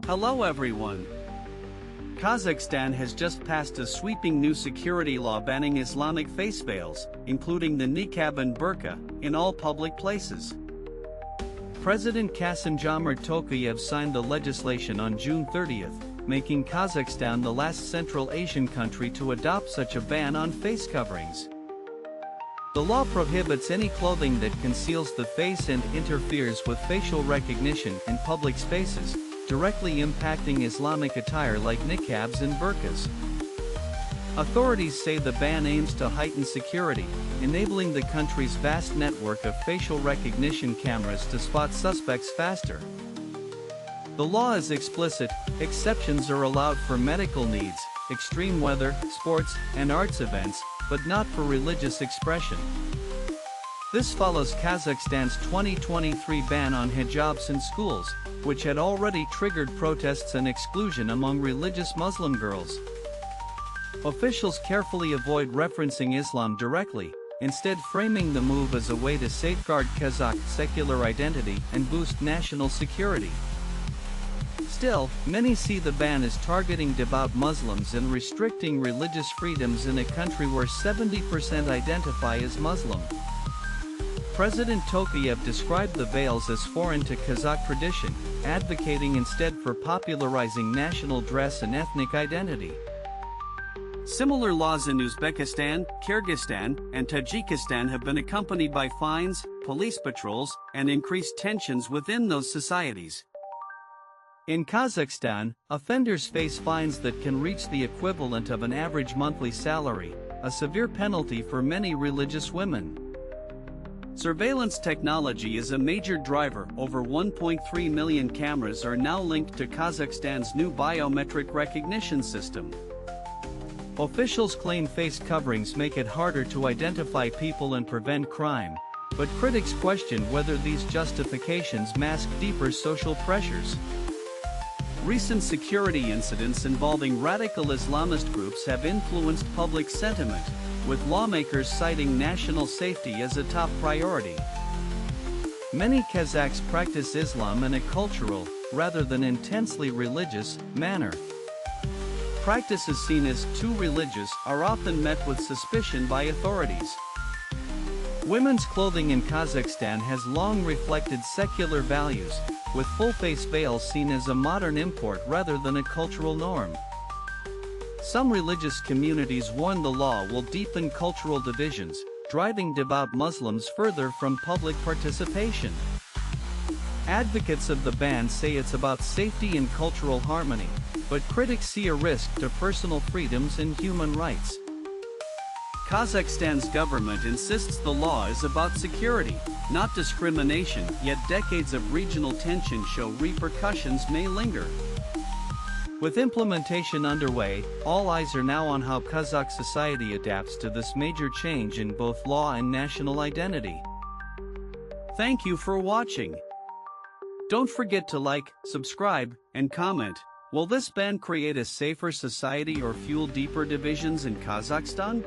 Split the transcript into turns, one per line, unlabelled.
Hello everyone. Kazakhstan has just passed a sweeping new security law banning Islamic face veils, including the niqab and burqa, in all public places. President Kassym-Jomart Tokayev signed the legislation on June 30th, making Kazakhstan the last Central Asian country to adopt such a ban on face coverings. The law prohibits any clothing that conceals the face and interferes with facial recognition in public spaces, directly impacting Islamic attire like niqabs and burqas. Authorities say the ban aims to heighten security, enabling the country's vast network of facial recognition cameras to spot suspects faster. The law is explicit: exceptions are allowed for medical needs, extreme weather, sports, and arts events, but not for religious expression. This follows Kazakhstan's 2023 ban on hijabs in schools, which had already triggered protests and exclusion among religious Muslim girls. Officials carefully avoid referencing Islam directly, instead framing the move as a way to safeguard Kazakh secular identity and boost national security. Still, many see the ban as targeting devout Muslims and restricting religious freedoms in a country where 70% identify as Muslim. President Tokayev described the veils as foreign to Kazakh tradition, advocating instead for popularizing national dress and ethnic identity. Similar laws in Uzbekistan, Kyrgyzstan, and Tajikistan have been accompanied by fines, police patrols, and increased tensions within those societies. In Kazakhstan, offenders face fines that can reach the equivalent of an average monthly salary, a severe penalty for many religious women. Surveillance technology is a major driver. Over 1.3 million cameras are now linked to Kazakhstan's new biometric recognition system. Officials claim face coverings make it harder to identify people and prevent crime, but critics question whether these justifications mask deeper social pressures. Recent security incidents involving radical Islamist groups have influenced public sentiment, with lawmakers citing national safety as a top priority. Many Kazakhs practice Islam in a cultural, rather than intensely religious, manner. Practices seen as too religious are often met with suspicion by authorities. Women's clothing in Kazakhstan has long reflected secular values, with full-face veils seen as a modern import rather than a cultural norm. Some religious communities warn the law will deepen cultural divisions, driving devout Muslims further from public participation. Advocates of the ban say it's about safety and cultural harmony, but critics see a risk to personal freedoms and human rights. Kazakhstan's government insists the law is about security, not discrimination, yet decades of regional tension show repercussions may linger. With implementation underway, all eyes are now on how Kazakh society adapts to this major change in both law and national identity. Thank you for watching. Don't forget to like, subscribe, and comment. Will this ban create a safer society or fuel deeper divisions in Kazakhstan?